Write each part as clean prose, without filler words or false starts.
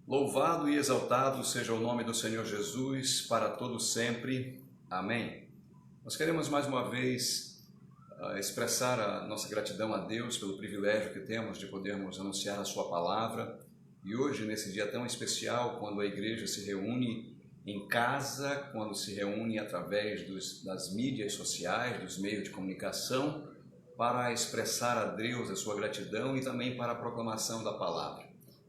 Louvado e exaltado seja o nome do Senhor Jesus para todo sempre. Amém. Nós queremos mais uma vez expressar a nossa gratidão a Deus pelo privilégio que temos de podermos anunciar a sua palavra. E hoje, nesse dia tão especial, quando a igreja se reúne em casa, quando se reúne através das mídias sociais, dos meios de comunicação, para expressar a Deus a sua gratidão e também para a proclamação da palavra.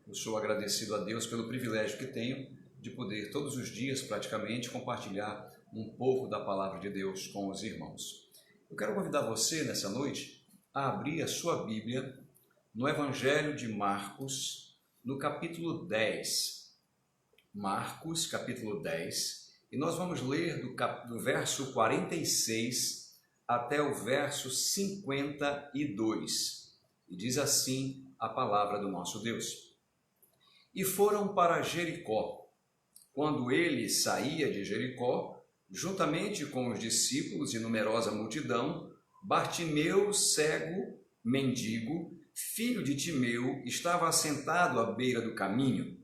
Eu sou agradecido a Deus pelo privilégio que tenho de poder todos os dias praticamente compartilhar um pouco da palavra de Deus com os irmãos. Eu quero convidar você nessa noite a abrir a sua Bíblia no Evangelho de Marcos, no capítulo 10. Marcos, capítulo 10, e nós vamos ler do verso 46 até o verso 52. E diz assim a palavra do nosso Deus. E foram para Jericó. Quando ele saía de Jericó, juntamente com os discípulos e numerosa multidão, Bartimeu, cego, mendigo, filho de Timeu, estava assentado à beira do caminho.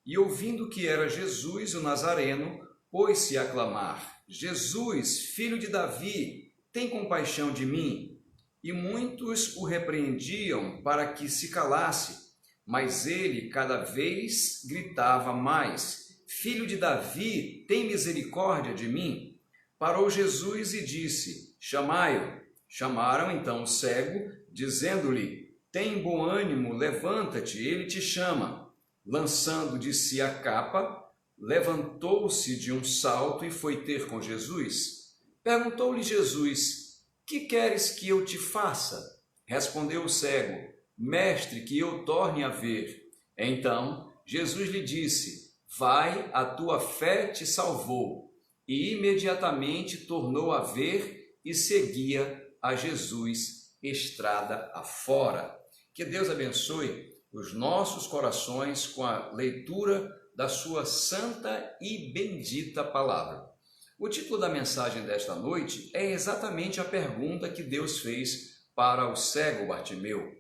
E ouvindo que era Jesus o Nazareno, pôs-se a clamar: Jesus, filho de Davi, tem compaixão de mim. E muitos o repreendiam para que se calasse. Mas ele cada vez gritava mais: Filho de Davi, tem misericórdia de mim. Parou Jesus e disse: Chamai-o. Chamaram então o cego, dizendo-lhe: Tem bom ânimo, levanta-te, ele te chama. Lançando de si a capa, levantou-se de um salto e foi ter com Jesus. Perguntou-lhe Jesus: Que queres que eu te faça? Respondeu o cego: Mestre, que eu torne a ver. Então Jesus lhe disse: Vai, a tua fé te salvou. E imediatamente tornou a ver e seguia a Jesus estrada afora. Que Deus abençoe os nossos corações com a leitura da sua santa e bendita palavra. O título da mensagem desta noite é exatamente a pergunta que Deus fez para o cego Bartimeu.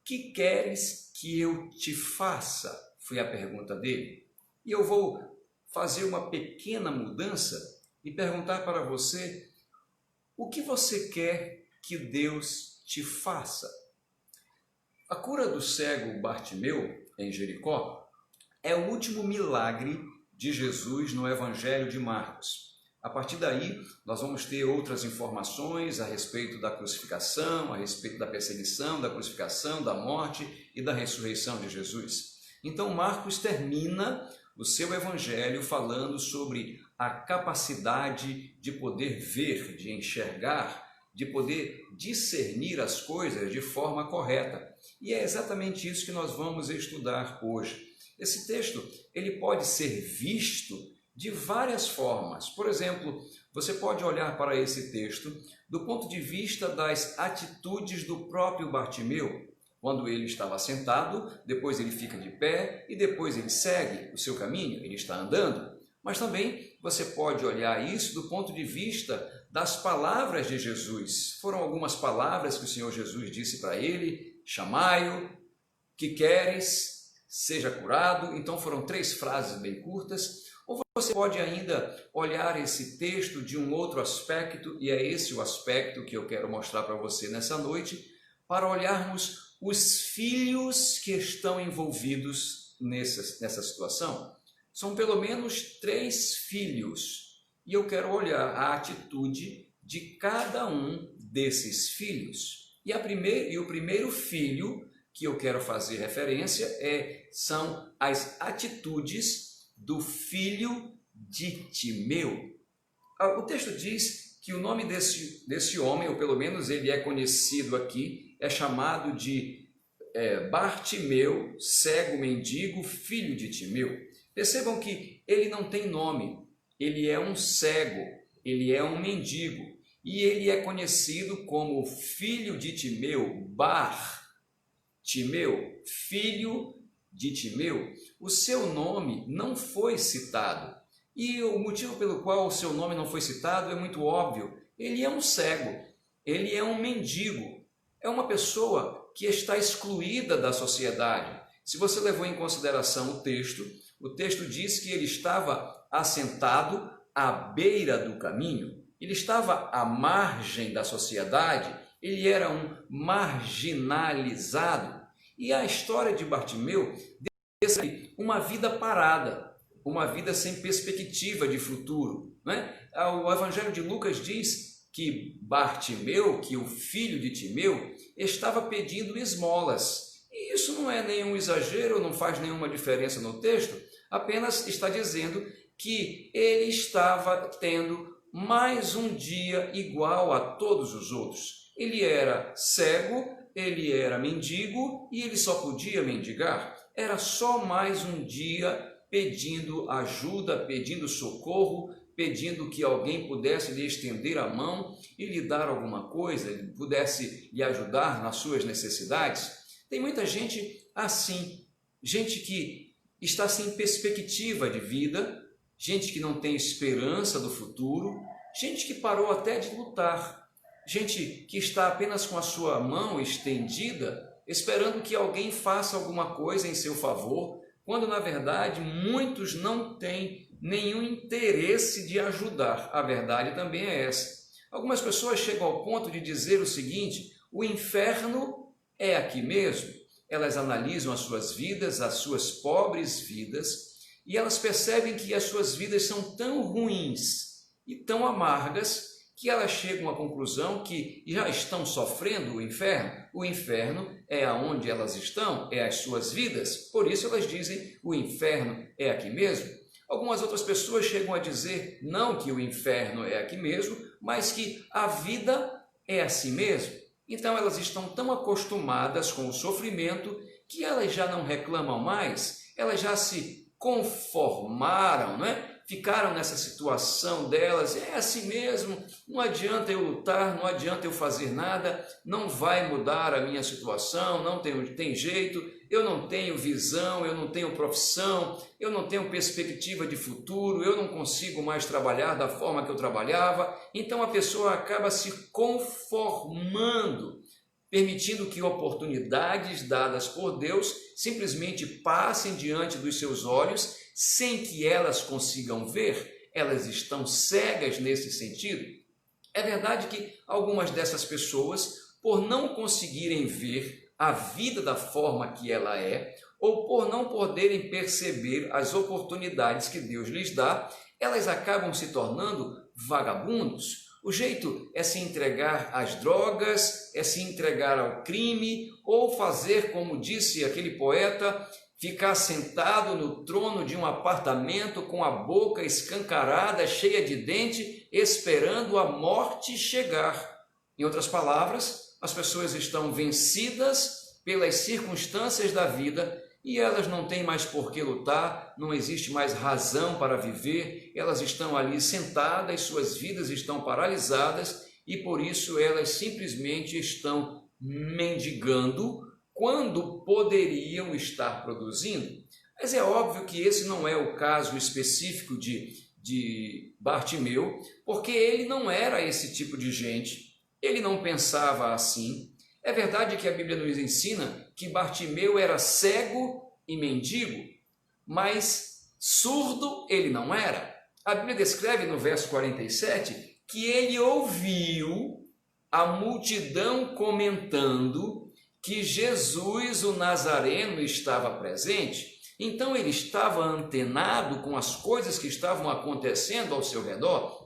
Que queres que eu te faça? Foi a pergunta dele. E eu vou fazer uma pequena mudança e perguntar para você: o que você quer que Deus te faça? A cura do cego Bartimeu em Jericó é o último milagre de Jesus no Evangelho de Marcos. A partir daí, nós vamos ter outras informações a respeito da crucificação, a respeito da perseguição, da crucificação, da morte e da ressurreição de Jesus. Então, Marcos termina o seu evangelho falando sobre a capacidade de poder ver, de enxergar, de poder discernir as coisas de forma correta. E é exatamente isso que nós vamos estudar hoje. Esse texto, ele pode ser visto de várias formas. Por exemplo, você pode olhar para esse texto do ponto de vista das atitudes do próprio Bartimeu. Quando ele estava sentado, depois ele fica de pé e depois ele segue o seu caminho, ele está andando. Mas também você pode olhar isso do ponto de vista das palavras de Jesus. Foram algumas palavras que o Senhor Jesus disse para ele: chamai-o, que queres, seja curado. Então foram 3 frases bem curtas. Ou você pode ainda olhar esse texto de um outro aspecto, e é esse o aspecto que eu quero mostrar para você nessa noite, para olharmos os filhos que estão envolvidos nessa situação. São pelo menos 3 filhos, e eu quero olhar a atitude de cada um desses filhos. E o primeiro filho que eu quero fazer referência são as atitudes do filho de Timeu. O texto diz que o nome desse homem, ou pelo menos ele é conhecido aqui, é chamado de Bartimeu, cego, mendigo, filho de Timeu. Percebam que ele não tem nome, ele é um cego, ele é um mendigo, e ele é conhecido como filho de Timeu, Timeu, filho de Timeu. O seu nome não foi citado, e o motivo pelo qual o seu nome não foi citado é muito óbvio. Ele é um cego, ele é um mendigo, é uma pessoa que está excluída da sociedade, Se você levou em consideração o texto diz que ele estava assentado à beira do caminho, ele estava à margem da sociedade, ele era um marginalizado. E a história de Bartimeu descreve uma vida parada, uma vida sem perspectiva de futuro, né? O Evangelho de Lucas diz que Bartimeu, que o filho de Timeu, estava pedindo esmolas. E isso não é nenhum exagero, não faz nenhuma diferença no texto, apenas está dizendo que ele estava tendo mais um dia igual a todos os outros. Ele era cego, ele era mendigo e ele só podia mendigar. Era só mais um dia pedindo ajuda, pedindo socorro, pedindo que alguém pudesse lhe estender a mão e lhe dar alguma coisa, pudesse lhe ajudar nas suas necessidades. Tem muita gente assim, gente que está sem perspectiva de vida, gente que não tem esperança do futuro, gente que parou até de lutar, gente que está apenas com a sua mão estendida, esperando que alguém faça alguma coisa em seu favor, quando na verdade muitos não têm nenhum interesse de ajudar. A verdade também é essa. Algumas pessoas chegam ao ponto de dizer o seguinte: o inferno é aqui mesmo. Elas analisam as suas vidas, as suas pobres vidas, e elas percebem que as suas vidas são tão ruins e tão amargas que elas chegam à conclusão que já estão sofrendo o inferno. O inferno é aonde elas estão, é as suas vidas. Por isso elas dizem: o inferno é aqui mesmo. Algumas outras pessoas chegam a dizer não que o inferno é aqui mesmo, mas que a vida é assim mesmo. Então elas estão tão acostumadas com o sofrimento que elas já não reclamam mais, elas já se conformaram, não é? Ficaram nessa situação delas, é assim mesmo, não adianta eu lutar, não adianta eu fazer nada, não vai mudar a minha situação, não tem jeito, eu não tenho visão, eu não tenho profissão, eu não tenho perspectiva de futuro, eu não consigo mais trabalhar da forma que eu trabalhava. Então a pessoa acaba se conformando, permitindo que oportunidades dadas por Deus simplesmente passem diante dos seus olhos, sem que elas consigam ver. Elas estão cegas nesse sentido. É verdade que algumas dessas pessoas, por não conseguirem ver a vida da forma que ela é, ou por não poderem perceber as oportunidades que Deus lhes dá, elas acabam se tornando vagabundos. O jeito é se entregar às drogas, é se entregar ao crime, ou fazer, como disse aquele poeta, ficar sentado no trono de um apartamento com a boca escancarada, cheia de dente, esperando a morte chegar. Em outras palavras, as pessoas estão vencidas pelas circunstâncias da vida e elas não têm mais por que lutar, não existe mais razão para viver, elas estão ali sentadas, suas vidas estão paralisadas e por isso elas simplesmente estão mendigando quando poderiam estar produzindo. Mas é óbvio que esse não é o caso específico de Bartimeu, porque ele não era esse tipo de gente, ele não pensava assim. É verdade que a Bíblia nos ensina que Bartimeu era cego e mendigo, mas surdo ele não era. A Bíblia descreve no verso 47 que ele ouviu a multidão comentando que Jesus, o Nazareno, estava presente. Então ele estava antenado com as coisas que estavam acontecendo ao seu redor.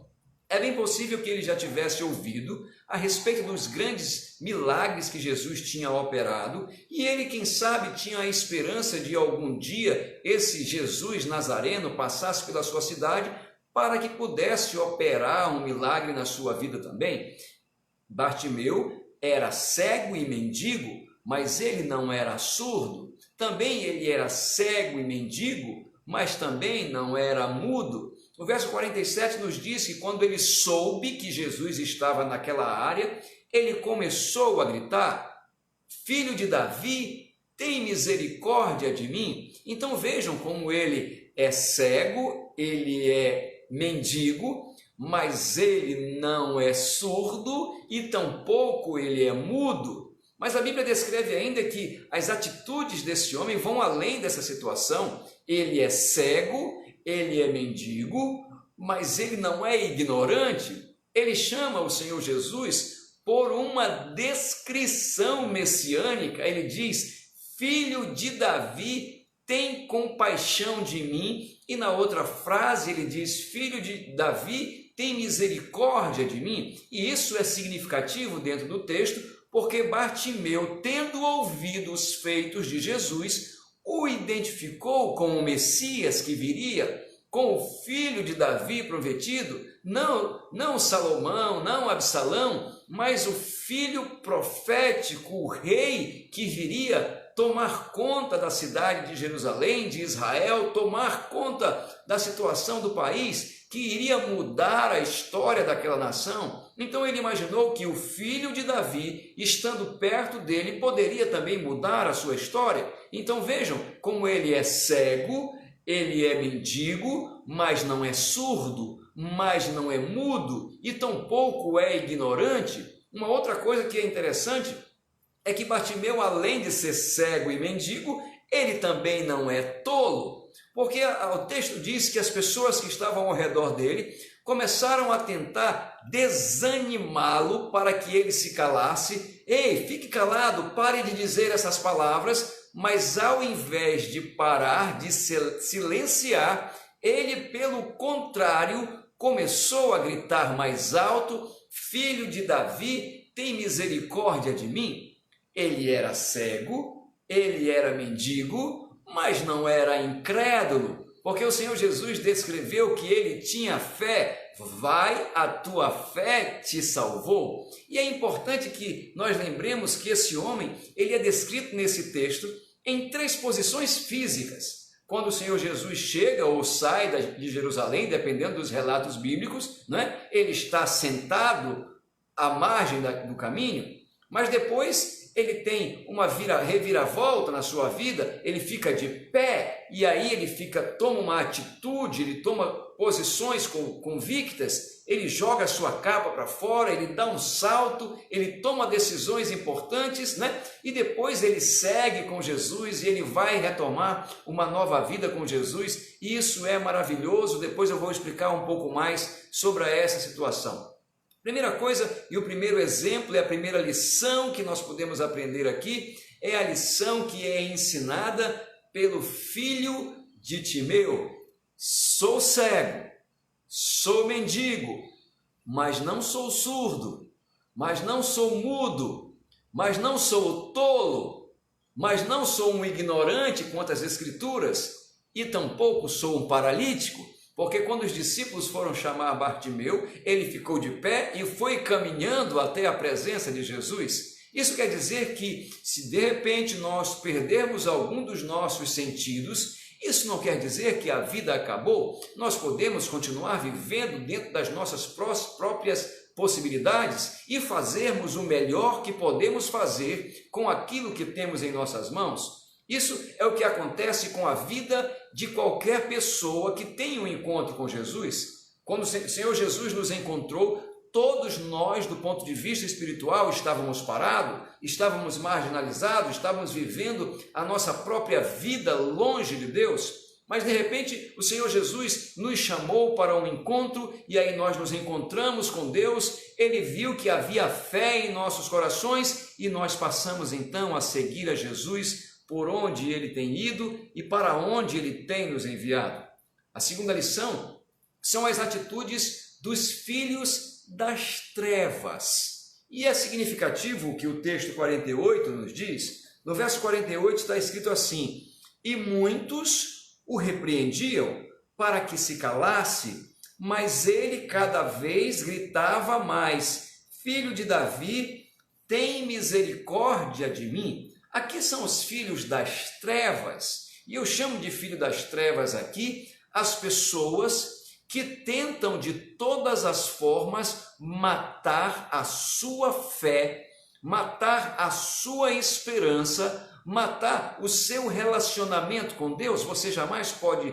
É bem possível que ele já tivesse ouvido a respeito dos grandes milagres que Jesus tinha operado e ele, quem sabe, tinha a esperança de algum dia esse Jesus Nazareno passasse pela sua cidade para que pudesse operar um milagre na sua vida também. Bartimeu era cego e mendigo, mas ele não era surdo. Também ele era cego e mendigo, mas também não era mudo. O verso 47 nos diz que quando ele soube que Jesus estava naquela área, ele começou a gritar: Filho de Davi, tem misericórdia de mim. Então vejam como ele é cego, ele é mendigo, mas ele não é surdo e tampouco ele é mudo. Mas a Bíblia descreve ainda que as atitudes desse homem vão além dessa situação. Ele é cego, ele é mendigo, mas ele não é ignorante. Ele chama o Senhor Jesus por uma descrição messiânica. Ele diz: filho de Davi, tem compaixão de mim. E na outra frase ele diz: filho de Davi, tem misericórdia de mim. E isso é significativo dentro do texto, porque Bartimeu, tendo ouvido os feitos de Jesus, o identificou com o Messias que viria, com o filho de Davi prometido, não Salomão, não Absalão, mas o filho profético, o rei que viria tomar conta da cidade de Jerusalém, de Israel, tomar conta da situação do país, que iria mudar a história daquela nação. Então ele imaginou que o filho de Davi, estando perto dele, poderia também mudar a sua história. Então vejam como ele é cego, ele é mendigo, mas não é surdo, mas não é mudo e tampouco é ignorante. Uma outra coisa que é interessante é que Bartimeu, além de ser cego e mendigo, ele também não é tolo, porque o texto diz que as pessoas que estavam ao redor dele começaram a tentar desanimá-lo para que ele se calasse. Ei, fique calado, pare de dizer essas palavras. Mas ao invés de parar, de silenciar, ele, pelo contrário, começou a gritar mais alto: filho de Davi, tem misericórdia de mim. Ele era cego, ele era mendigo, mas não era incrédulo, porque o Senhor Jesus descreveu que ele tinha fé. Vai, a tua fé te salvou. E é importante que nós lembremos que esse homem, ele é descrito nesse texto em 3 posições físicas. Quando o Senhor Jesus chega ou sai de Jerusalém, dependendo dos relatos bíblicos, né? Ele está sentado à margem do caminho, mas depois ele tem uma reviravolta na sua vida, ele fica de pé, e aí ele toma uma atitude, ele toma posições convictas, ele joga a sua capa para fora, ele dá um salto, ele toma decisões importantes, né? E depois ele segue com Jesus e ele vai retomar uma nova vida com Jesus. E isso é maravilhoso. Depois eu vou explicar um pouco mais sobre essa situação. Primeira coisa e o primeiro exemplo, e a primeira lição que nós podemos aprender aqui, é a lição que é ensinada pelo filho de Timeu. Sou cego, sou mendigo, mas não sou surdo, mas não sou mudo, mas não sou tolo, mas não sou um ignorante quanto às Escrituras, e tampouco sou um paralítico. Porque quando os discípulos foram chamar Bartimeu, ele ficou de pé e foi caminhando até a presença de Jesus. Isso quer dizer que, se de repente nós perdermos algum dos nossos sentidos, isso não quer dizer que a vida acabou. Nós podemos continuar vivendo dentro das nossas próprias possibilidades e fazermos o melhor que podemos fazer com aquilo que temos em nossas mãos. Isso é o que acontece com a vida de qualquer pessoa que tem um encontro com Jesus. Quando o Senhor Jesus nos encontrou, todos nós, do ponto de vista espiritual, estávamos parados, estávamos marginalizados, estávamos vivendo a nossa própria vida longe de Deus. Mas de repente o Senhor Jesus nos chamou para um encontro e aí nós nos encontramos com Deus. Ele viu que havia fé em nossos corações e nós passamos então a seguir a Jesus por onde ele tem ido e para onde ele tem nos enviado. A segunda lição são as atitudes dos filhos das trevas. E é significativo o que o texto 48 nos diz. No verso 48 está escrito assim: e muitos o repreendiam para que se calasse, mas ele cada vez gritava mais: filho de Davi, tem misericórdia de mim. Aqui são os filhos das trevas, e eu chamo de filho das trevas aqui as pessoas que tentam de todas as formas matar a sua fé, matar a sua esperança, matar o seu relacionamento com Deus. Você jamais pode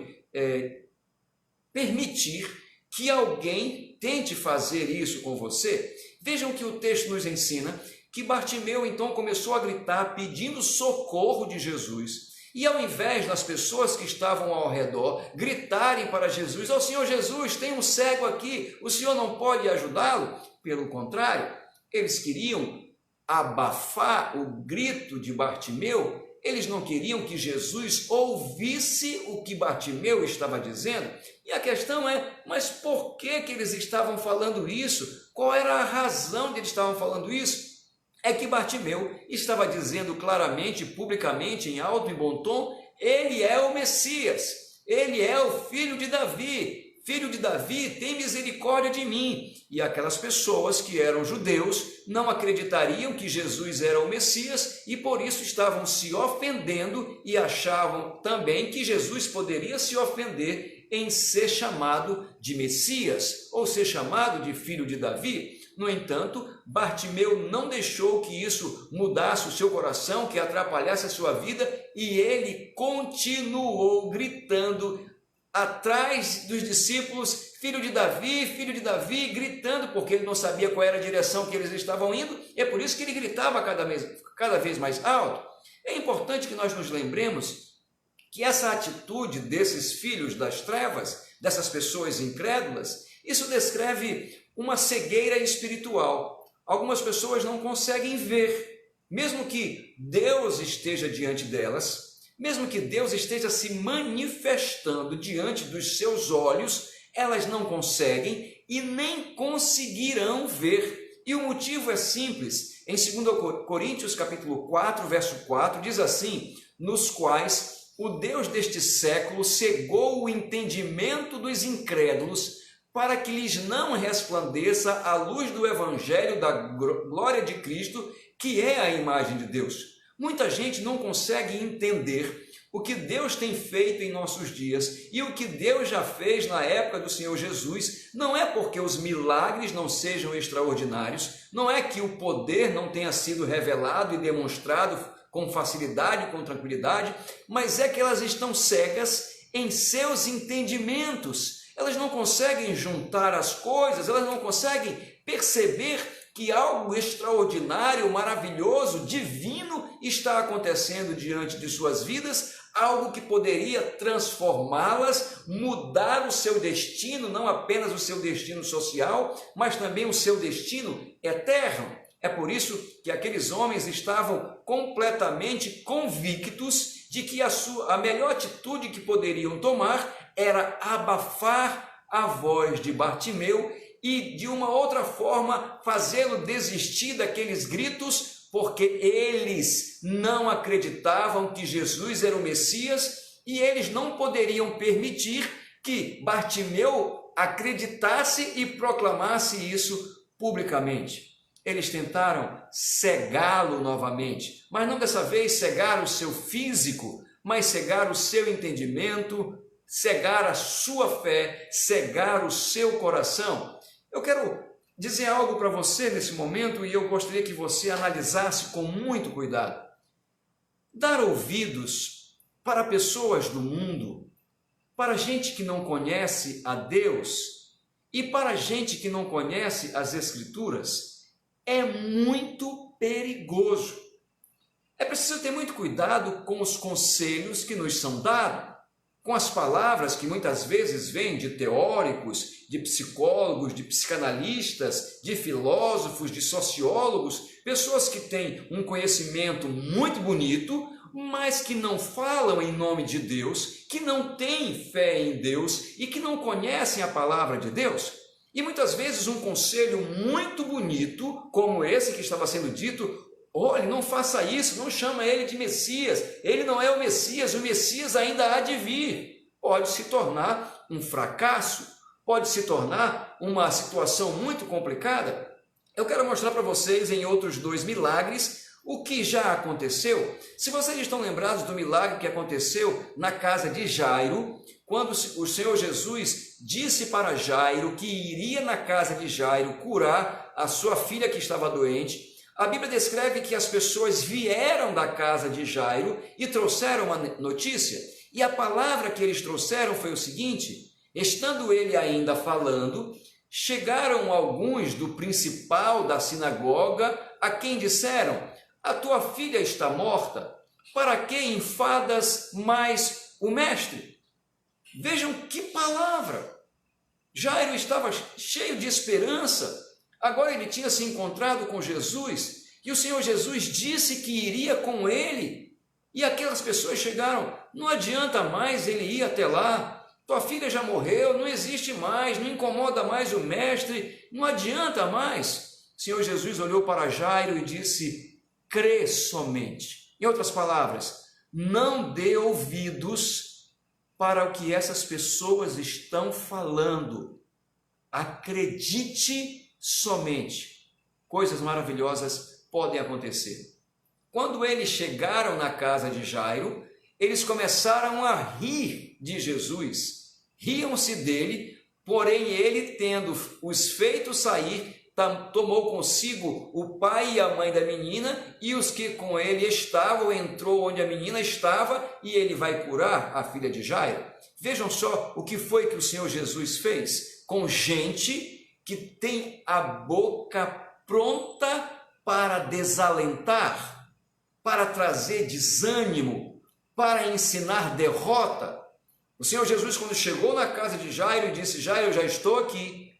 permitir que alguém tente fazer isso com você. Vejam que o texto nos ensina que Bartimeu então começou a gritar pedindo socorro de Jesus. E ao invés das pessoas que estavam ao redor gritarem para Jesus: "Ó Senhor Jesus, tem um cego aqui, o Senhor não pode ajudá-lo?" Pelo contrário, eles queriam abafar o grito de Bartimeu. Eles não queriam que Jesus ouvisse o que Bartimeu estava dizendo. E a questão é, mas por que eles estavam falando isso? Qual era a razão de eles estavam falando isso? É que Bartimeu estava dizendo claramente, publicamente, em alto e bom tom: ele é o Messias, ele é o filho de Davi. Filho de Davi, tem misericórdia de mim. E aquelas pessoas que eram judeus não acreditariam que Jesus era o Messias e por isso estavam se ofendendo e achavam também que Jesus poderia se ofender em ser chamado de Messias ou ser chamado de filho de Davi. No entanto, Bartimeu não deixou que isso mudasse o seu coração, que atrapalhasse a sua vida, e ele continuou gritando atrás dos discípulos: filho de Davi, gritando, porque ele não sabia qual era a direção que eles estavam indo, e é por isso que ele gritava cada vez mais alto. É importante que nós nos lembremos que essa atitude desses filhos das trevas, dessas pessoas incrédulas, isso descreve uma cegueira espiritual. Algumas pessoas não conseguem ver, mesmo que Deus esteja diante delas, mesmo que Deus esteja se manifestando diante dos seus olhos, elas não conseguem e nem conseguirão ver. E o motivo é simples. Em 2 Coríntios capítulo 4, verso 4, diz assim: nos quais o Deus deste século cegou o entendimento dos incrédulos, para que lhes não resplandeça a luz do evangelho da glória de Cristo, que é a imagem de Deus. Muita gente não consegue entender o que Deus tem feito em nossos dias e o que Deus já fez na época do Senhor Jesus. Não é porque os milagres não sejam extraordinários, não é que o poder não tenha sido revelado e demonstrado com facilidade, com tranquilidade, mas é que elas estão cegas em seus entendimentos. Elas não conseguem juntar as coisas, elas não conseguem perceber que algo extraordinário, maravilhoso, divino está acontecendo diante de suas vidas, algo que poderia transformá-las, mudar o seu destino, não apenas o seu destino social, mas também o seu destino eterno. É por isso que aqueles homens estavam completamente convictos de que a melhor atitude que poderiam tomar era abafar a voz de Bartimeu e, de uma outra forma, fazê-lo desistir daqueles gritos, porque eles não acreditavam que Jesus era o Messias e eles não poderiam permitir que Bartimeu acreditasse e proclamasse isso publicamente. Eles tentaram cegá-lo novamente, mas não dessa vez cegar o seu físico, mas cegar o seu entendimento, cegar a sua fé, cegar o seu coração. Eu quero dizer algo para você nesse momento e eu gostaria que você analisasse com muito cuidado. Dar ouvidos para pessoas do mundo, para gente que não conhece a Deus e para gente que não conhece as Escrituras, é muito perigoso. É preciso ter muito cuidado com os conselhos que nos são dados, com as palavras que muitas vezes vêm de teóricos, de psicólogos, de psicanalistas, de filósofos, de sociólogos, pessoas que têm um conhecimento muito bonito, mas que não falam em nome de Deus, que não têm fé em Deus e que não conhecem a palavra de Deus. E muitas vezes um conselho muito bonito, como esse que estava sendo dito: olhe, não faça isso, não chama ele de Messias, ele não é o Messias ainda há de vir. Pode se tornar um fracasso, pode se tornar uma situação muito complicada. Eu quero mostrar para vocês em outros 2 milagres o que já aconteceu. Se vocês estão lembrados do milagre que aconteceu na casa de Jairo, quando o Senhor Jesus disse para Jairo que iria na casa de Jairo curar a sua filha que estava doente, a Bíblia descreve que as pessoas vieram da casa de Jairo e trouxeram uma notícia, e a palavra que eles trouxeram foi o seguinte: estando ele ainda falando, chegaram alguns do principal da sinagoga a quem disseram: a tua filha está morta, para que enfadas mais o mestre? Vejam que palavra! Jairo estava cheio de esperança, agora ele tinha se encontrado com Jesus, e o Senhor Jesus disse que iria com ele, e aquelas pessoas chegaram: não adianta mais ele ir até lá, tua filha já morreu, não existe mais, não incomoda mais o mestre, não adianta mais. O Senhor Jesus olhou para Jairo e disse: crê somente. Em outras palavras, não dê ouvidos para o que essas pessoas estão falando. Acredite somente. Coisas maravilhosas podem acontecer. Quando eles chegaram na casa de Jairo, eles começaram a rir de Jesus. Riam-se dele, porém ele, tendo os feito sair, tomou consigo o pai e a mãe da menina, e os que com ele estavam, entrou onde a menina estava, e ele vai curar a filha de Jairo. Vejam só o que foi que o Senhor Jesus fez com gente que tem a boca pronta para desalentar, para trazer desânimo, para ensinar derrota. O Senhor Jesus, quando chegou na casa de Jairo, disse: Jairo, eu já estou aqui,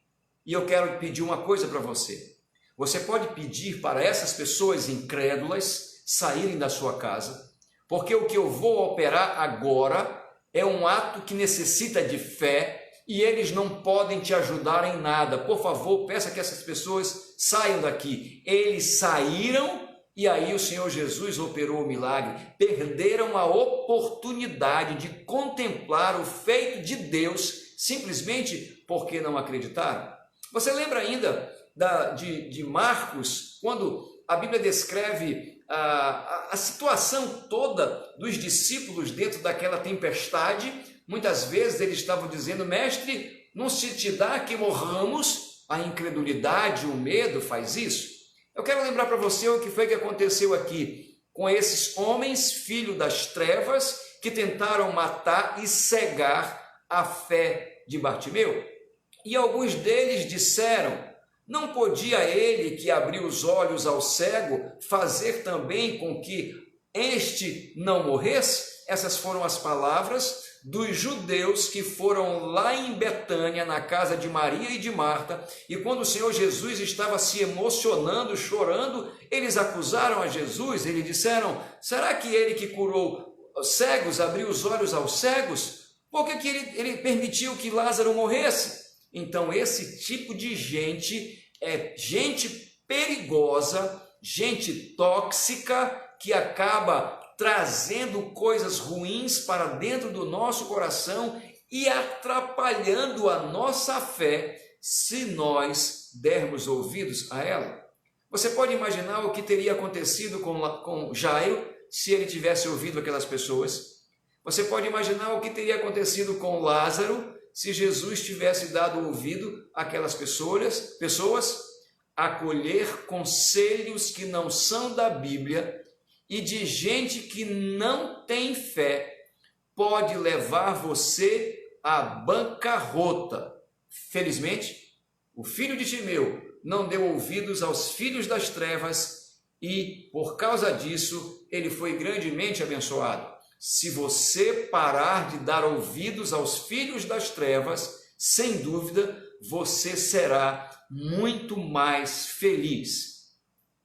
e eu quero pedir uma coisa para você. Você pode pedir para essas pessoas incrédulas saírem da sua casa, porque o que eu vou operar agora é um ato que necessita de fé, e eles não podem te ajudar em nada. Por favor, peça que essas pessoas saiam daqui. Eles saíram, e aí o Senhor Jesus operou o milagre. Perderam a oportunidade de contemplar o feito de Deus, simplesmente porque não acreditaram. Você lembra ainda de Marcos, quando a Bíblia descreve a situação toda dos discípulos dentro daquela tempestade? Muitas vezes eles estavam dizendo: mestre, não se te dá que morramos? A incredulidade, o medo faz isso. Eu quero lembrar para você o que foi que aconteceu aqui com esses homens, filhos das trevas, que tentaram matar e cegar a fé de Bartimeu. E alguns deles disseram: não podia ele, que abriu os olhos ao cego, fazer também com que este não morresse? Essas foram as palavras dos judeus que foram lá em Betânia, na casa de Maria e de Marta, e quando o Senhor Jesus estava se emocionando, chorando, eles acusaram a Jesus. Eles disseram: será que ele que curou cegos, abriu os olhos aos cegos? Por que ele permitiu que Lázaro morresse? Então, esse tipo de gente é gente perigosa, gente tóxica, que acaba trazendo coisas ruins para dentro do nosso coração e atrapalhando a nossa fé, se nós dermos ouvidos a ela. Você pode imaginar o que teria acontecido com Jairo se ele tivesse ouvido aquelas pessoas? Você pode imaginar o que teria acontecido com Lázaro se Jesus tivesse dado ouvido àquelas pessoas? Acolher conselhos que não são da Bíblia e de gente que não tem fé pode levar você à bancarrota. Felizmente, o filho de Timeu não deu ouvidos aos filhos das trevas e, por causa disso, ele foi grandemente abençoado. Se você parar de dar ouvidos aos filhos das trevas, sem dúvida, você será muito mais feliz.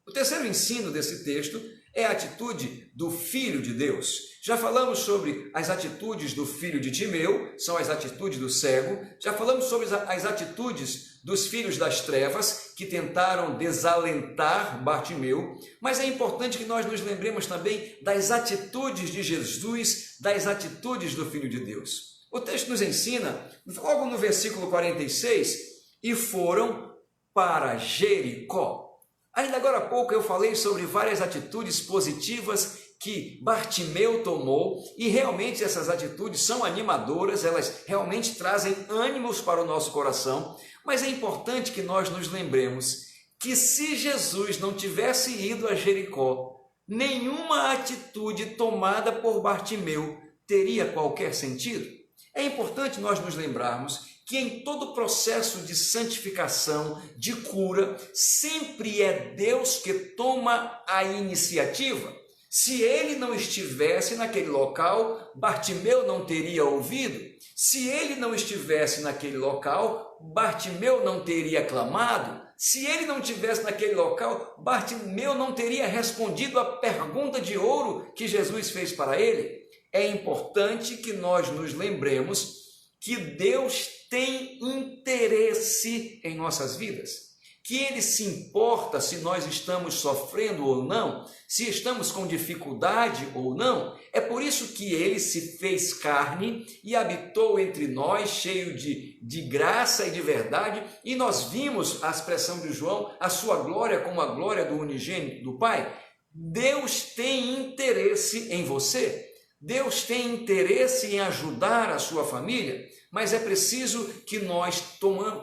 O terceiro ensino desse texto é a atitude do Filho de Deus. Já falamos sobre as atitudes do filho de Timeu, são as atitudes do cego. Já falamos sobre as atitudes dos filhos das trevas, que tentaram desalentar Bartimeu. Mas é importante que nós nos lembremos também das atitudes de Jesus, das atitudes do Filho de Deus. O texto nos ensina, logo no versículo 46, e foram para Jericó. Ainda agora há pouco eu falei sobre várias atitudes positivas que Bartimeu tomou, e realmente essas atitudes são animadoras, elas realmente trazem ânimos para o nosso coração, mas é importante que nós nos lembremos que se Jesus não tivesse ido a Jericó, nenhuma atitude tomada por Bartimeu teria qualquer sentido. É importante nós nos lembrarmos que em todo processo de santificação, de cura, sempre é Deus que toma a iniciativa. Se ele não estivesse naquele local, Bartimeu não teria ouvido. Se ele não estivesse naquele local, Bartimeu não teria clamado. Se ele não estivesse naquele local, Bartimeu não teria respondido a pergunta de ouro que Jesus fez para ele. É importante que nós nos lembremos que Deus tem interesse em nossas vidas, que Ele se importa se nós estamos sofrendo ou não, se estamos com dificuldade ou não. É por isso que Ele se fez carne e habitou entre nós, cheio de graça e de verdade, e nós vimos a expressão de João, a sua glória como a glória do unigênito do Pai. Deus tem interesse em você. Deus tem interesse em ajudar a sua família, mas é preciso que nós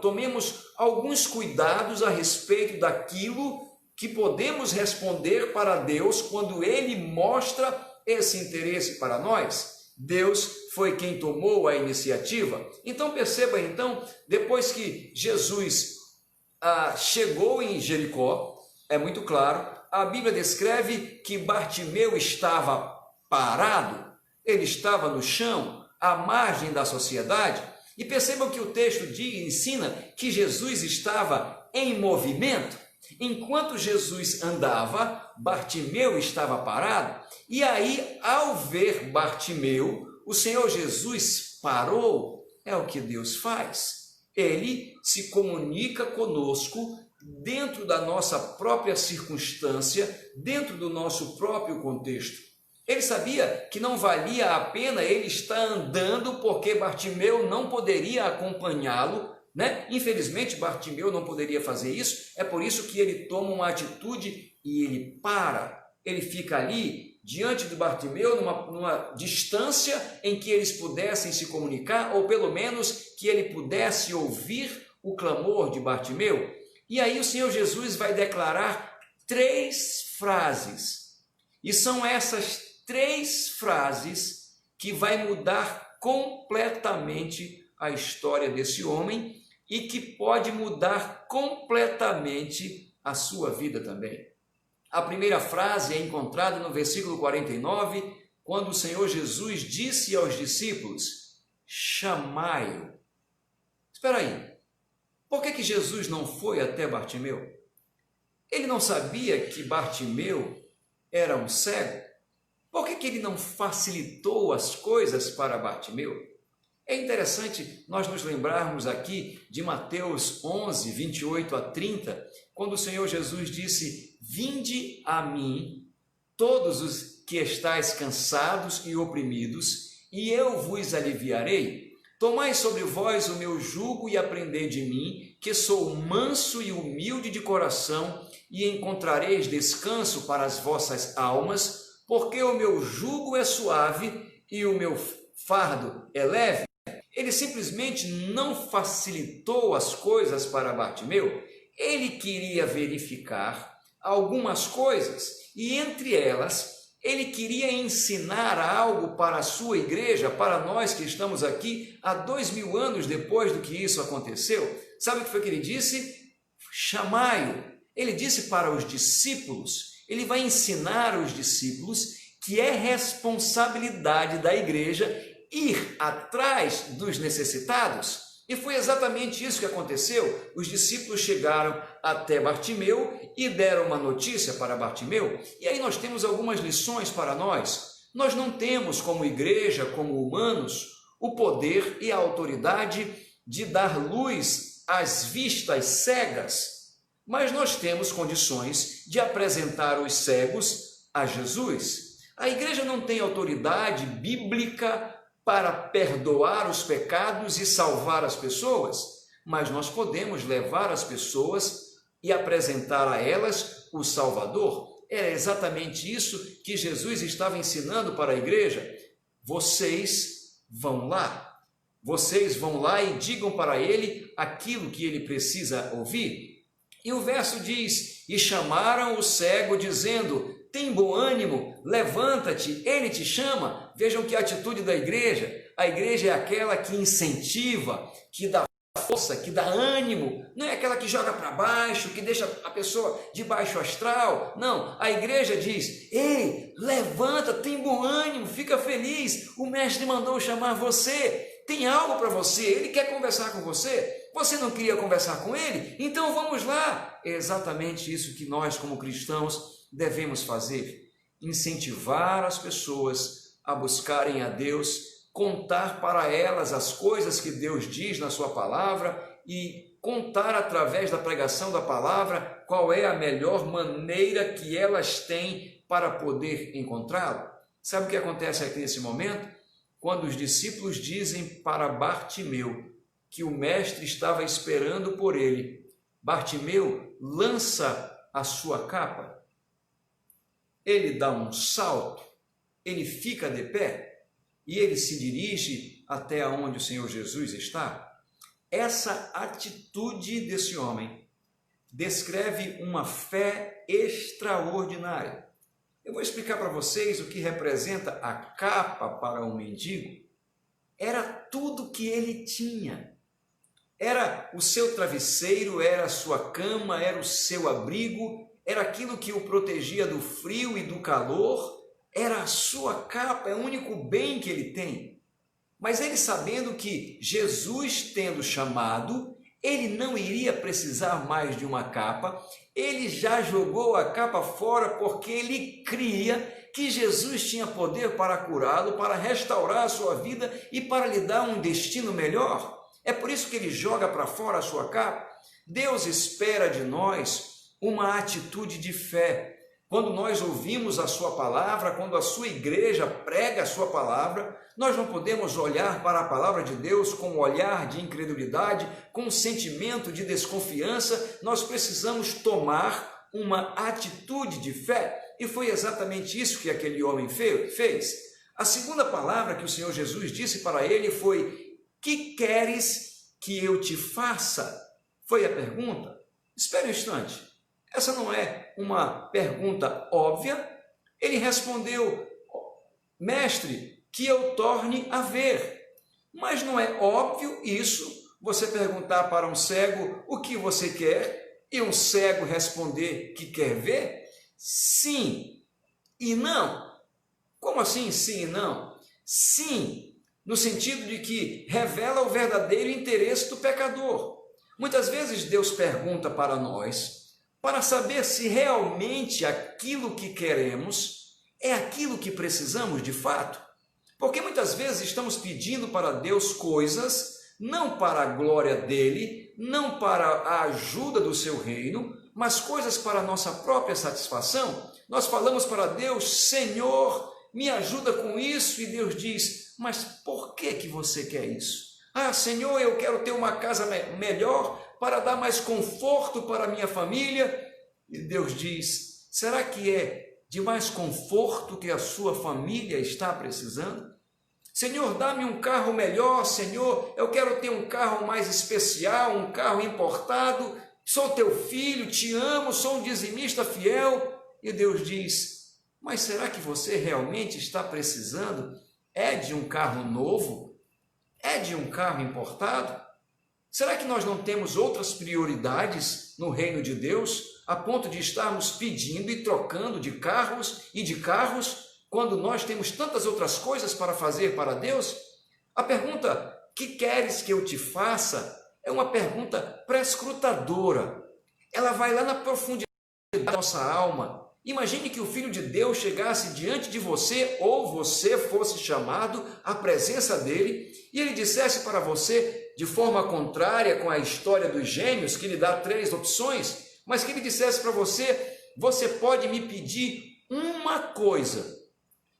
tomemos alguns cuidados a respeito daquilo que podemos responder para Deus quando Ele mostra esse interesse para nós. Deus foi quem tomou a iniciativa. Então perceba, depois que Jesus chegou em Jericó, é muito claro, a Bíblia descreve que Bartimeu estava parado, ele estava no chão, à margem da sociedade, e percebam que o texto ensina que Jesus estava em movimento. Enquanto Jesus andava, Bartimeu estava parado, e aí, ao ver Bartimeu, o Senhor Jesus parou. É o que Deus faz. Ele se comunica conosco dentro da nossa própria circunstância, dentro do nosso próprio contexto. Ele sabia que não valia a pena ele estar andando porque Bartimeu não poderia acompanhá-lo, né? Infelizmente, Bartimeu não poderia fazer isso, é por isso que ele toma uma atitude e ele para. Ele fica ali diante de Bartimeu numa distância em que eles pudessem se comunicar, ou pelo menos que ele pudesse ouvir o clamor de Bartimeu. E aí o Senhor Jesus vai declarar 3 frases, e são essas 3 frases que vai mudar completamente a história desse homem e que pode mudar completamente a sua vida também. A primeira frase é encontrada no versículo 49, quando o Senhor Jesus disse aos discípulos: chamai-o. Espera aí, por que Jesus não foi até Bartimeu? Ele não sabia que Bartimeu era um cego? Por que ele não facilitou as coisas para Bartimeu? É interessante nós nos lembrarmos aqui de Mateus 11, 28 a 30, quando o Senhor Jesus disse: vinde a mim, todos os que estáis cansados e oprimidos, e eu vos aliviarei. Tomai sobre vós o meu jugo e aprendei de mim, que sou manso e humilde de coração, e encontrareis descanso para as vossas almas, porque o meu jugo é suave e o meu fardo é leve. Ele simplesmente não facilitou as coisas para Bartimeu. Ele queria verificar algumas coisas, e entre elas, ele queria ensinar algo para a sua igreja, para nós que estamos aqui há 2000 anos depois do que isso aconteceu. Sabe o que foi que ele disse? Chamai-o. Ele disse para os discípulos. Ele vai ensinar os discípulos que é responsabilidade da igreja ir atrás dos necessitados. E foi exatamente isso que aconteceu. Os discípulos chegaram até Bartimeu e deram uma notícia para Bartimeu. E aí nós temos algumas lições para nós. Nós não temos, como igreja, como humanos, o poder e a autoridade de dar luz às vistas cegas, mas nós temos condições de apresentar os cegos a Jesus. A igreja não tem autoridade bíblica para perdoar os pecados e salvar as pessoas, mas nós podemos levar as pessoas e apresentar a elas o Salvador. Era exatamente isso que Jesus estava ensinando para a igreja. Vocês vão lá e digam para ele aquilo que ele precisa ouvir. E o verso diz: e chamaram o cego dizendo: tem bom ânimo, levanta-te, ele te chama. Vejam que a atitude da igreja. A igreja é aquela que incentiva, que dá força, que dá ânimo, não é aquela que joga para baixo, que deixa a pessoa de baixo astral. Não, a igreja diz: ei, levanta, tem bom ânimo, fica feliz, o mestre mandou chamar você, tem algo para você, ele quer conversar com você. Você não queria conversar com ele? Então vamos lá. É exatamente isso que nós, como cristãos, devemos fazer: incentivar as pessoas a buscarem a Deus, contar para elas as coisas que Deus diz na sua palavra e contar através da pregação da palavra qual é a melhor maneira que elas têm para poder encontrá-lo. Sabe o que acontece aqui nesse momento? Quando os discípulos dizem para Bartimeu que o mestre estava esperando por ele: Bartimeu, lança a sua capa. Ele dá um salto, ele fica de pé e ele se dirige até onde o Senhor Jesus está. Essa atitude desse homem descreve uma fé extraordinária. Eu vou explicar para vocês o que representa a capa para um mendigo. Era tudo que ele tinha. Era o seu travesseiro, era a sua cama, era o seu abrigo, era aquilo que o protegia do frio e do calor. Era a sua capa, é o único bem que ele tem. Mas ele, sabendo que Jesus tendo chamado, ele não iria precisar mais de uma capa, ele já jogou a capa fora porque ele cria que Jesus tinha poder para curá-lo, para restaurar a sua vida e para lhe dar um destino melhor. É por isso que ele joga para fora a sua capa. Deus espera de nós uma atitude de fé. Quando nós ouvimos a sua palavra, quando a sua igreja prega a sua palavra, nós não podemos olhar para a palavra de Deus com um olhar de incredulidade, com um sentimento de desconfiança. Nós precisamos tomar uma atitude de fé. E foi exatamente isso que aquele homem fez. A segunda palavra que o Senhor Jesus disse para ele foi: que queres que eu te faça? Foi a pergunta. Espere um instante. Essa não é uma pergunta óbvia. Ele respondeu: mestre, que eu torne a ver. Mas não é óbvio isso, você perguntar para um cego o que você quer e um cego responder que quer ver? Sim e não. Como assim sim e não? Sim, no sentido de que revela o verdadeiro interesse do pecador. Muitas vezes Deus pergunta para nós para saber se realmente aquilo que queremos é aquilo que precisamos de fato. Porque muitas vezes estamos pedindo para Deus coisas, não para a glória dele, não para a ajuda do seu reino, mas coisas para a nossa própria satisfação. Nós falamos para Deus: Senhor, me ajuda com isso, e Deus diz: mas por que você quer isso? Ah, Senhor, eu quero ter uma casa melhor para dar mais conforto para a minha família. E Deus diz: será que é de mais conforto que a sua família está precisando? Senhor, dá-me um carro melhor. Senhor, eu quero ter um carro mais especial, um carro importado. Sou teu filho, te amo, sou um dizimista fiel. E Deus diz: mas será que você realmente está precisando? É de um carro novo? É de um carro importado? Será que nós não temos outras prioridades no reino de Deus, a ponto de estarmos pedindo e trocando de carros e de carros, quando nós temos tantas outras coisas para fazer para Deus? A pergunta: que queres que eu te faça? É uma pergunta prescrutadora. Ela vai lá na profundidade da nossa alma. Imagine que o Filho de Deus chegasse diante de você, ou você fosse chamado à presença dele, e ele dissesse para você, de forma contrária com a história dos gêmeos, que lhe dá 3 opções, mas que ele dissesse para você: você pode me pedir uma coisa,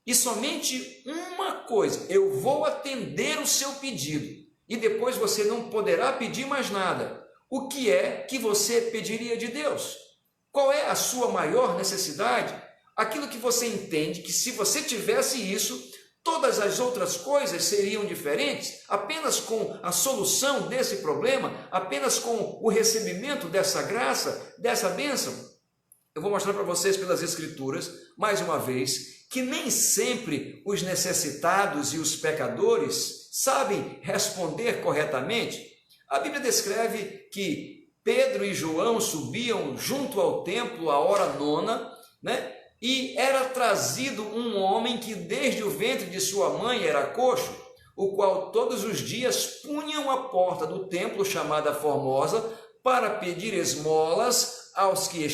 e somente uma coisa, eu vou atender o seu pedido, e depois você não poderá pedir mais nada. O que é que você pediria de Deus? Qual é a sua maior necessidade? Aquilo que você entende que, se você tivesse isso, todas as outras coisas seriam diferentes? Apenas com a solução desse problema, apenas com o recebimento dessa graça, dessa bênção? Eu vou mostrar para vocês pelas Escrituras, mais uma vez, que nem sempre os necessitados e os pecadores sabem responder corretamente. A Bíblia descreve que Pedro e João subiam junto ao templo à hora nona, né? E era trazido um homem que desde o ventre de sua mãe era coxo, o qual todos os dias punham à porta do templo chamada Formosa para pedir esmolas aos que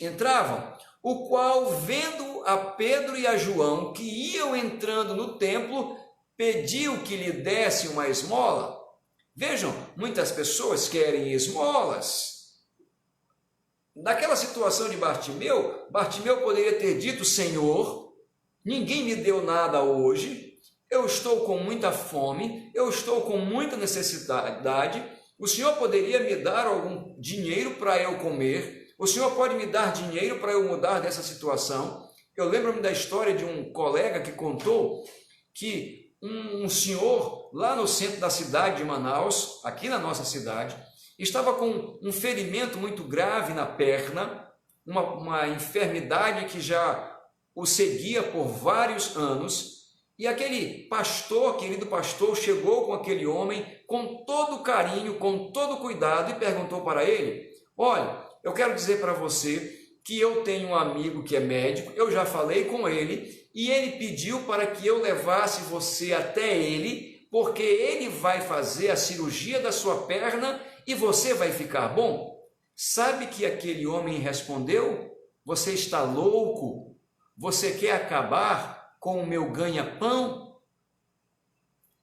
entravam, o qual, vendo a Pedro e a João que iam entrando no templo, pediu que lhe desse uma esmola. Vejam, muitas pessoas querem esmolas. Naquela situação de Bartimeu, Bartimeu poderia ter dito: Senhor, ninguém me deu nada hoje, eu estou com muita fome, eu estou com muita necessidade, o Senhor poderia me dar algum dinheiro para eu comer, o Senhor pode me dar dinheiro para eu mudar dessa situação. Eu lembro-me da história de um colega que contou que um senhor lá no centro da cidade de Manaus, aqui na nossa cidade, estava com um ferimento muito grave na perna, uma enfermidade que já o seguia por vários anos, e aquele pastor, querido pastor, chegou com aquele homem com todo carinho, com todo cuidado, e perguntou para ele: olha, eu quero dizer para você que eu tenho um amigo que é médico, eu já falei com ele, e ele pediu para que eu levasse você até ele, porque ele vai fazer a cirurgia da sua perna e você vai ficar bom. Sabe que aquele homem respondeu: você está louco? Você quer acabar com o meu ganha-pão?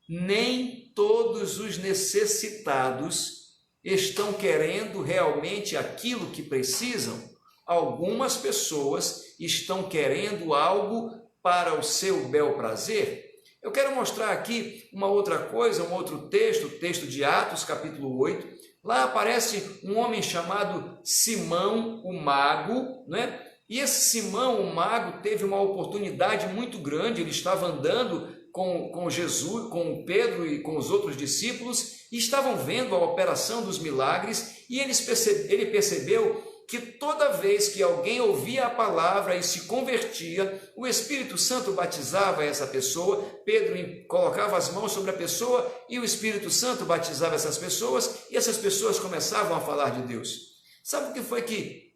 Nem todos os necessitados estão querendo realmente aquilo que precisam. Algumas pessoas estão querendo algo para o seu bel prazer. Eu quero mostrar aqui uma outra coisa, um outro texto, o texto de Atos, capítulo 8. Lá aparece um homem chamado Simão, o mago, né? E esse Simão, o mago, teve uma oportunidade muito grande. Ele estava andando com Jesus, com Pedro e com os outros discípulos, e estavam vendo a operação dos milagres, e ele percebeu que toda vez que alguém ouvia a palavra e se convertia, o Espírito Santo batizava essa pessoa. Pedro colocava as mãos sobre a pessoa e o Espírito Santo batizava essas pessoas, e essas pessoas começavam a falar de Deus. Sabe o que foi que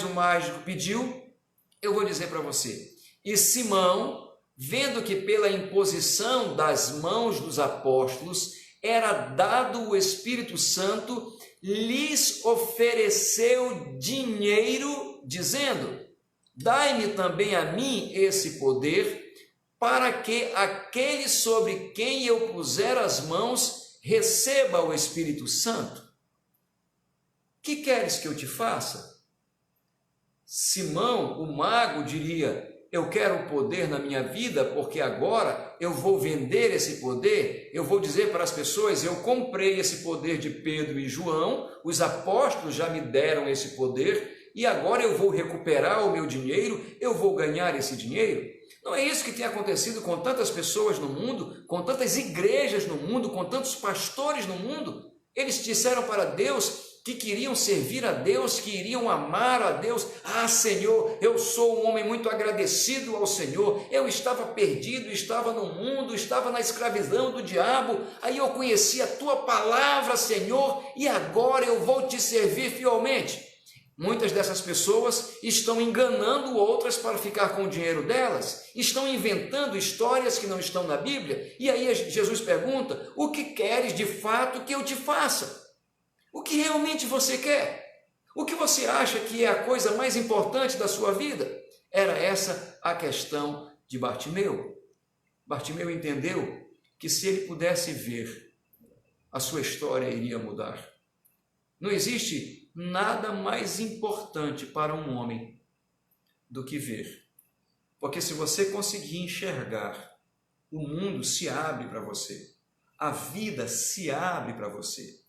o mágico, pediu? Eu vou dizer para você. E Simão, vendo que pela imposição das mãos dos apóstolos era dado o Espírito Santo, lhes ofereceu dinheiro, dizendo: dai-me também a mim esse poder, para que aquele sobre quem eu puser as mãos receba o Espírito Santo. Que queres que eu te faça? Simão, o mago, diria: eu quero o poder na minha vida, porque agora eu vou vender esse poder, eu vou dizer para as pessoas: eu comprei esse poder de Pedro e João, os apóstolos já me deram esse poder, e agora eu vou recuperar o meu dinheiro, eu vou ganhar esse dinheiro. Não é isso que tem acontecido com tantas pessoas no mundo, com tantas igrejas no mundo, com tantos pastores no mundo? Eles disseram para Deus que queriam servir a Deus, que iriam amar a Deus. Ah, Senhor, eu sou um homem muito agradecido ao Senhor, eu estava perdido, estava no mundo, estava na escravidão do diabo, aí eu conheci a Tua palavra, Senhor, e agora eu vou Te servir fielmente. Muitas dessas pessoas estão enganando outras para ficar com o dinheiro delas, estão inventando histórias que não estão na Bíblia, e aí Jesus pergunta: o que queres de fato que eu te faça? O que realmente você quer? O que você acha que é a coisa mais importante da sua vida? Era essa a questão de Bartimeu. Bartimeu entendeu que se ele pudesse ver, a sua história iria mudar. Não existe nada mais importante para um homem do que ver. Porque se você conseguir enxergar, o mundo se abre para você. A vida se abre para você.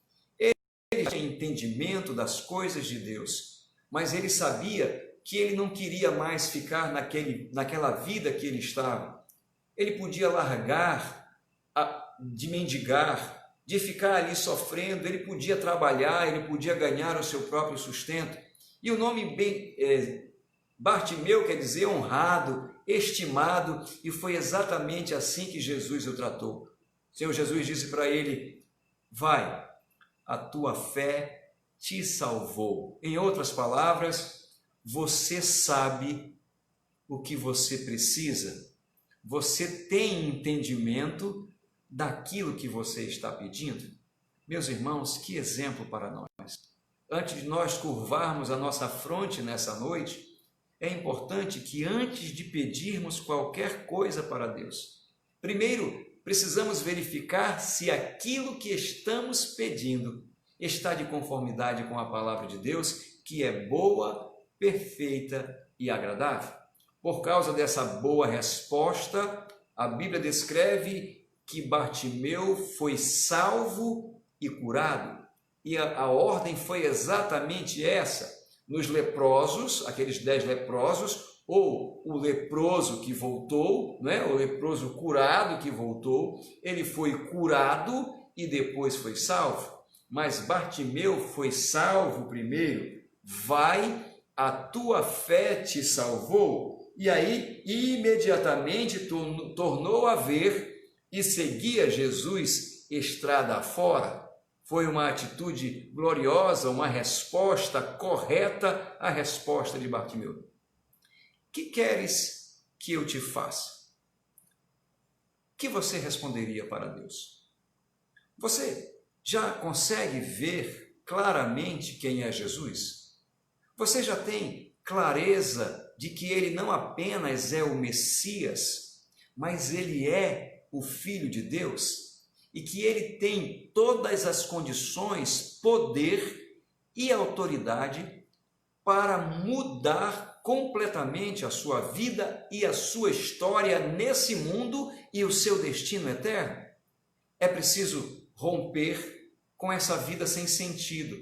Ele tinha entendimento das coisas de Deus, mas ele sabia que ele não queria mais ficar naquela vida que ele estava. Ele podia largar de mendigar, de ficar ali sofrendo, ele podia trabalhar, ele podia ganhar o seu próprio sustento. E o nome Bartimeu quer dizer honrado, estimado, e foi exatamente assim que Jesus o tratou. O Senhor Jesus disse para ele: vai, a tua fé te salvou. Em outras palavras, você sabe o que você precisa. Você tem entendimento daquilo que você está pedindo? Meus irmãos, que exemplo para nós. Antes de nós curvarmos a nossa fronte nessa noite, é importante que antes de pedirmos qualquer coisa para Deus, primeiro precisamos verificar se aquilo que estamos pedindo está de conformidade com a palavra de Deus, que é boa, perfeita e agradável. Por causa dessa boa resposta, a Bíblia descreve que Bartimeu foi salvo e curado. E a ordem foi exatamente essa. Nos leprosos, aqueles 10 leprosos, ou o leproso que voltou, né? O leproso curado que voltou, ele foi curado e depois foi salvo. Mas Bartimeu foi salvo primeiro. Vai, a tua fé te salvou. E aí, imediatamente, tornou a ver e seguia Jesus estrada afora. Foi uma atitude gloriosa, uma resposta correta à resposta de Bartimeu. Que queres que eu te faça? O que você responderia para Deus? Você já consegue ver claramente quem é Jesus? Você já tem clareza de que ele não apenas é o Messias, mas ele é o Filho de Deus e que ele tem todas as condições, poder e autoridade para mudar completamente a sua vida e a sua história nesse mundo e o seu destino eterno? É preciso romper com essa vida sem sentido,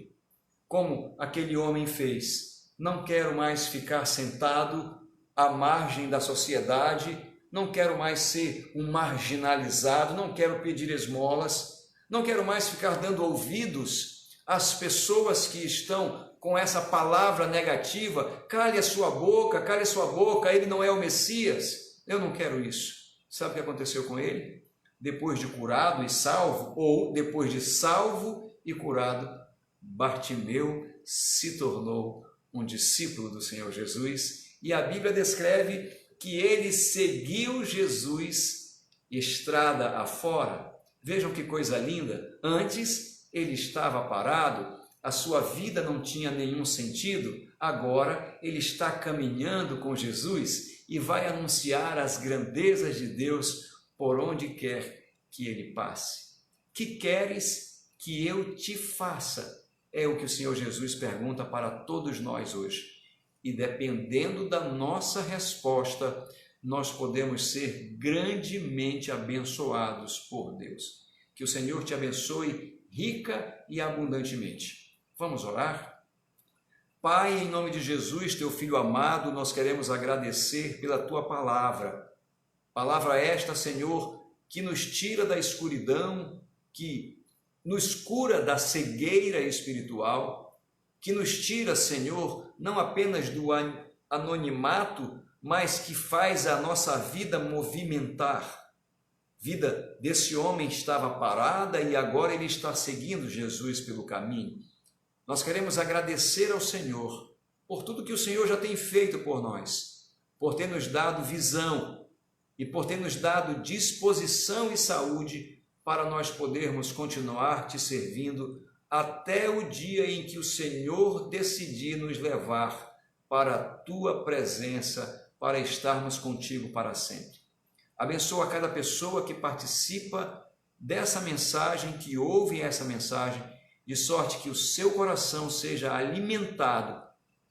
como aquele homem fez. Não quero mais ficar sentado à margem da sociedade, não quero mais ser um marginalizado, não quero pedir esmolas, não quero mais ficar dando ouvidos às pessoas que estão com essa palavra negativa, cale a sua boca, ele não é o Messias. Eu não quero isso. Sabe o que aconteceu com ele? Depois de curado e salvo, ou depois de salvo e curado, Bartimeu se tornou um discípulo do Senhor Jesus, e a Bíblia descreve que ele seguiu Jesus estrada afora. Vejam que coisa linda. Antes ele estava parado, a sua vida não tinha nenhum sentido. Agora ele está caminhando com Jesus e vai anunciar as grandezas de Deus por onde quer que ele passe. Que queres que eu te faça? É o que o Senhor Jesus pergunta para todos nós hoje. E dependendo da nossa resposta, nós podemos ser grandemente abençoados por Deus. Que o Senhor te abençoe rica e abundantemente. Vamos orar? Pai, em nome de Jesus, teu Filho amado, nós queremos agradecer pela tua palavra. Palavra esta, Senhor, que nos tira da escuridão, que nos cura da cegueira espiritual, que nos tira, Senhor, não apenas do anonimato, mas que faz a nossa vida movimentar. A vida desse homem estava parada e agora ele está seguindo Jesus pelo caminho. Nós queremos agradecer ao Senhor por tudo que o Senhor já tem feito por nós, por ter nos dado visão e por ter nos dado disposição e saúde para nós podermos continuar te servindo até o dia em que o Senhor decidir nos levar para a tua presença, para estarmos contigo para sempre. Abençoa cada pessoa que participa dessa mensagem, que ouve essa mensagem, de sorte que o seu coração seja alimentado,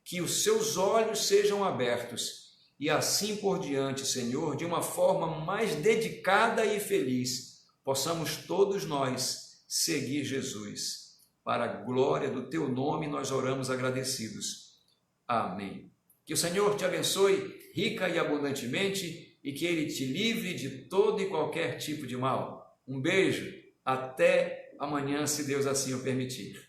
que os seus olhos sejam abertos e assim por diante, Senhor, de uma forma mais dedicada e feliz, possamos todos nós seguir Jesus. Para a glória do teu nome nós oramos agradecidos. Amém. Que o Senhor te abençoe rica e abundantemente e que Ele te livre de todo e qualquer tipo de mal. Um beijo, até amanhã, se Deus assim o permitir.